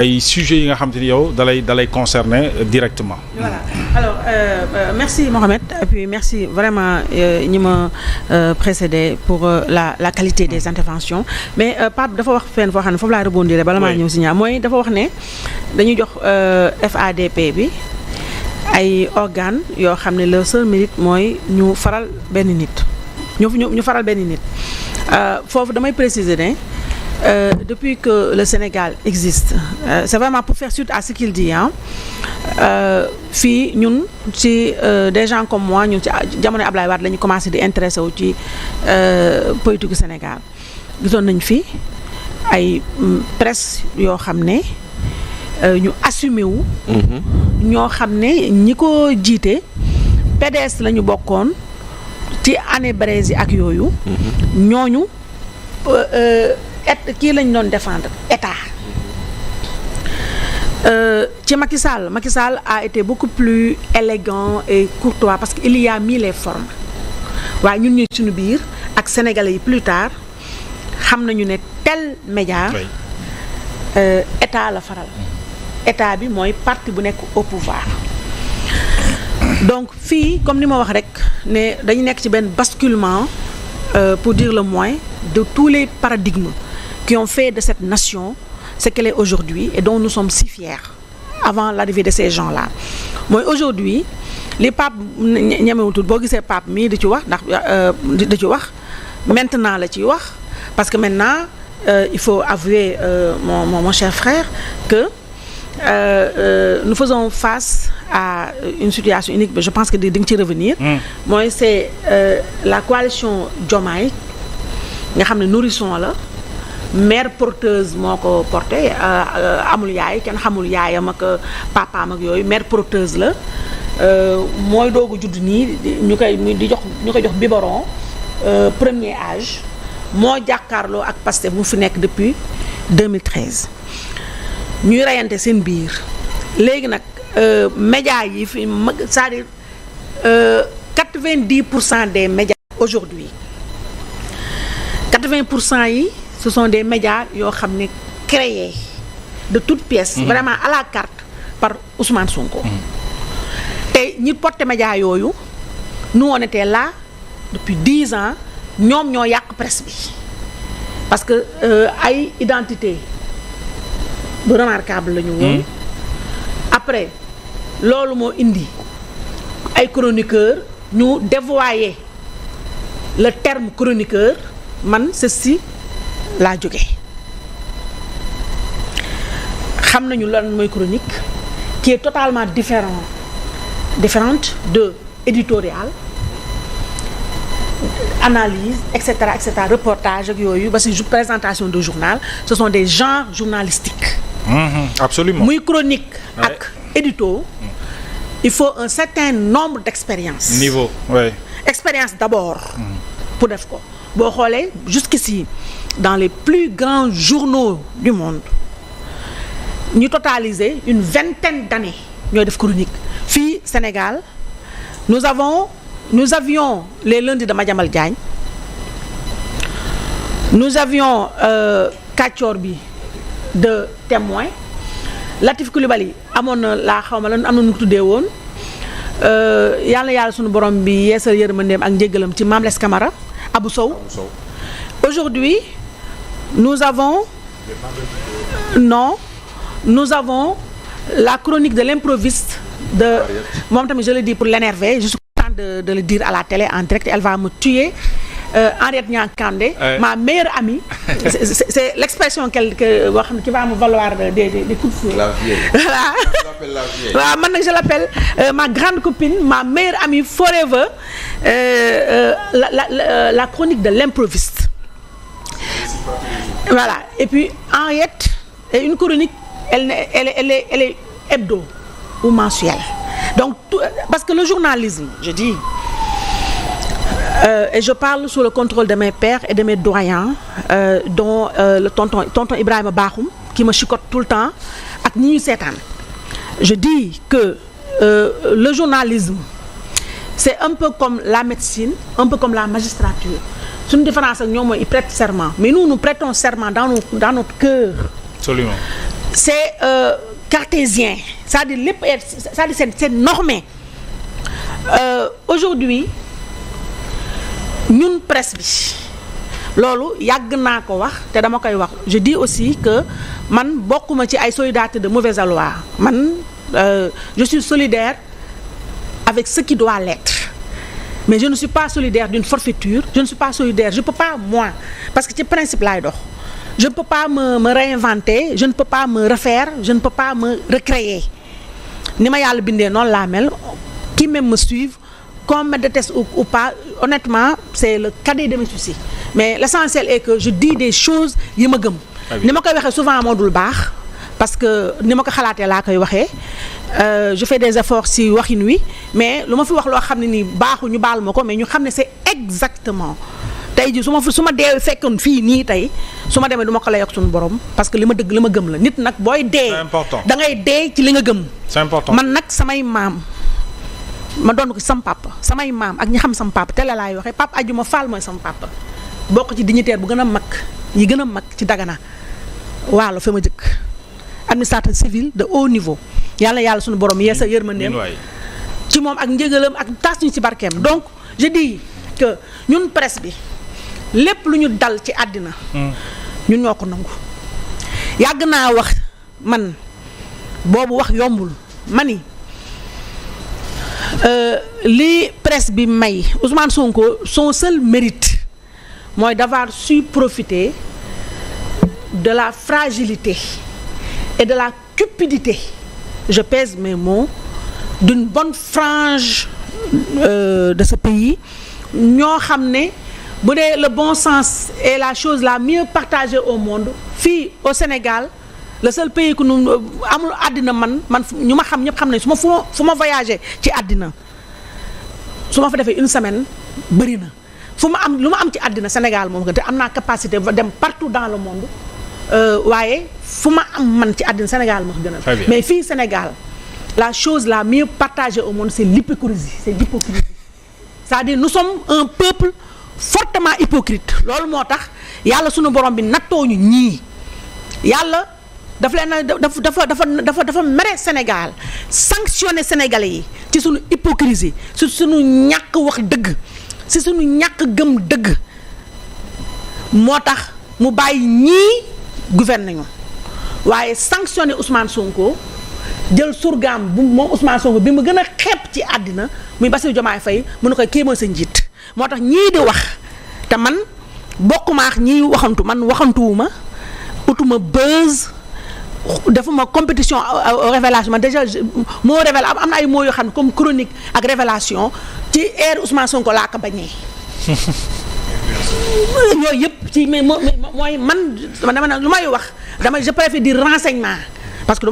ay sujets yi nga xam te ni yow dalay concerner directement. Voilà alors merci Mohamed et puis merci vraiment ñi ma précédé pour la qualité des interventions mais Pape dafa wax fenn foo xam ne foofu laay rebondir bala maa ñëw si ñaar mooy dafa wax ne dañuy jox FADP bi ay organes yoo xam ne leur seul mérite mooy ñu faral benn nit ñu faral benn nit foofu damay préciser ne. Depuis que le Sénégal existe c'est vraiment pour faire suite à ce qu'il dit fii ñun ci des gens comme moi ñun ci jamono Ablaye Wade la ñu commencé di intéressé wu ci politique Sénégal gisoon nañ fi ay presse yoo xam ne ñu assumé wu. ñoo xam ne ñi ko jiite PDS la ñu bokkoon ci année braise yi ak yooyu. ñooñu. kii lañ doon défendre état ci Macky Sall a été beaucoup plus élégant et courtois parce que il y a mis les formes waaye ñun ñuy suñu biir ak sénégalais yi plus tard xam nañu ne tel média état la faral état bi mooy parti bu nekk au pouvoir donc fii comme ni ma wax rek ne dañu nekk ci benn basculement pour dire le moins de tous les paradigmes qui ont fait de cette nation ce qu'elle est aujourd'hui et dont nous sommes si fiers avant l'arrivée de ces gens-là mooy aujourd'hui li Pape ñemewutul boo gisee Pape mii di ci wax ndax di ci wax maintenant la ciy wax parce que maintenant il faut avouer mon cher frère que nous faisons face à une situation unique je pense que di nga ci revenir mooy c'est la coalition Diomaye nga xam ne nourrisson la mère porteuse moo ko porté amul yaay kenn xamul yaayam ak papaam ak yooyu mère porteuse la mooy doogu judd nii ñu koy jox biberon premier âge moo jàkkaarloo ak Pastef mu fi nekk depuis 2013 ñuy reyante seen biir léegi nag médias yi fi c'est-à-dire 90% des médias aujourd'hui 80% yi ce sont des médias yoo xam ne créés de toutes pièces vraiment à la carte par Ousmane Sonko te ñi porté médias yooyu nous on était là depuis 10 ans ñoom ñoo yàq presse bi parce que ay identité bu remarquable la ñu woon après loolu moo indi ay chroniqueurs ñu dévoyer le terme chroniqueur man ceci laa jóge xam nañu lan mooy chronique qui est totalement différente de éditorial analyse etc reportage ak yooyu parce que présentation de journal ce sont des genres journalistiques absolument muy chronique ak édito il faut un certain nombre d'expérience expérience d'abord pour def ko boo xoolee jusqu'ici dans les plus grands journaux du monde ñu totaliser une vingtaine d'années ñooy def chronique fii Sénégal nous avions les lundis de Madiambal Diagne nous avions Kàccoor bi de Témoin Latif Coulibaly amoon na laa xaw ma lan am na nu tuddee woon yàlla sunu borom bi yeesal yërmandeem ak njéggalam ci Mame Less Camara Abou Sow aujourd'hui nous avons la chronique de l'improviste de moom tamit je le dis pour l'énerver je suis contente de le dire à la télé en direct elle va me tuer Henriette Niang Kandé ma meilleure amie c'est l'expression qu'elle boo xam ne qui va me valoir des coups de fouet la vieille voilà waaw man nag je l'appelle ma grande copine ma meilleure amie forever la chronique de l'improviste voilà et puis Henriette est une chronique elle est hebdo ou mensuelle donc parce que le journalisme je dis et je parle sous le contrôle de mes pères et de mes doyens dont le tonton Ibrahima Bakhoum qui me chicote tout le temps ak ñi ñuy seetaan je dis que le journalisme c'est un peu comme la médecine un peu comme la magistrature suñu différence ak ñoom mooy ils prêtent serment mais nous prêtons serment dans notre cœur absolument c'est cartésien, c'est-à-dire lépp c'est-à-dire c'est normé. Aujourd'hui ñun presse bi loolu yàgg naa ko wax te dama koy wax, je dis aussi que man bokkuma ci ay solidarité de mauvaise aloi. Man je suis solidaire avec ce qui doit l'être, mais je ne suis pas solidaire d'une forfaiture, je ne suis pas solidaire, je peux pas moi, parce que ci principe laay dox. Je ne peux pas me réinventer, je ne peux pas me refaire, je ne peux pas me recréer. Ni ma yàlla bindee noonu laa mel, qui même me suivent, qu'on me déteste ou pas, honnêtement, c'est le cadet de mes soucis. Mais l'essentiel est que je dis des choses yi ma gëm. Ni ma koy waxee souvent moo dul baax, parce que ni ma ko xalaatee laa koy waxee. Je fais des efforts si waxin wi, mais lu ma fi wax loo xam ne nii baaxu ñu baal ma ko, mais ñu xam ne c'est exactement. Tey ji su ma dee fekkoon fii nii tey su ma demee du ma ko lay ak suñu borom, parce que li ma dëgg li ma gëm la. Nit nag booy dee da ngay dee ci li nga gëm. C'est important. Man nag samay maam ma doon ko ci sama papa, samay maam ak ñi xam sama papa te la laay waxee, Pape Adjuma Fall mooy sama papa, bokk ci dignitaire bu gën a mag yi gën a mag ci Dagana Waalo fa ma jëkk, administrateur civil de haut niveau. Yàlla suñu borom yee sa yërmandeem ci moom ak njëgalam ak taas ñu ci barkeem. Donc je dis que ñun presse bi lépp lu ñu dal ci àddina ñun ñoo ko nangu. Yàgg naa wax man boobu wax yombul ma ni li presse bi may Ousmane Sonko, son seul mérite mooy d'avoir su profiter de la fragilité et de la cupidité, je pèse mes mots, d'une bonne frange de ce pays. Ñoo xam ne bu dee le bon sens est la chose la mieux partagée au monde, fii au Sénégal le seul pays que nu amul àddina man ñu ma xam ñëpp xam ne fu ma voyagé ci àddina su ma fa defee une semaine bëri na lu ma am ci àddina Sénégal moom te am naa capacité dem partout dans le monde, waaye fu ma am man ci àddina Sénégal moo ko gënal. Mais fii Sénégal la chose la mieux partagée au monde c'est l'hypocrisie, c'est-à-dire nous sommes un peuple fortement hypocrite. Loolu moo tax yàlla sunu borom bi nattoo ñu ñii, yàlla dafa mere Sénégal, sanctionner Sénégalais yi ci sunu hypocrisie, ci sunu ñàkk wax dëgg, ci sunu ñàkk gëm dëgg. Moo tax mu bàyyi ñii gouverner ñu, waaye sanctionner Ousmane Sonko, jël surgaam bu moom Ousmane Sonko bi mu gën a xeeb ci àddina muy Bassirou Diomaye Faye mu ne ko kii mooy sa njiit. Moo tax ñii di wax te man bokkuma ak ñii waxantu, man waxantuwuma, utuma buzz, defuma compétition révélation. Man déjà moo révèle am na ay mots yoo xam ne comme chronique ak révélation ci ère Ousmane Sonko laa ko bañee. Yooyu yëpp ci mais mooy man dama lu may wax je préfère dire renseignement parce que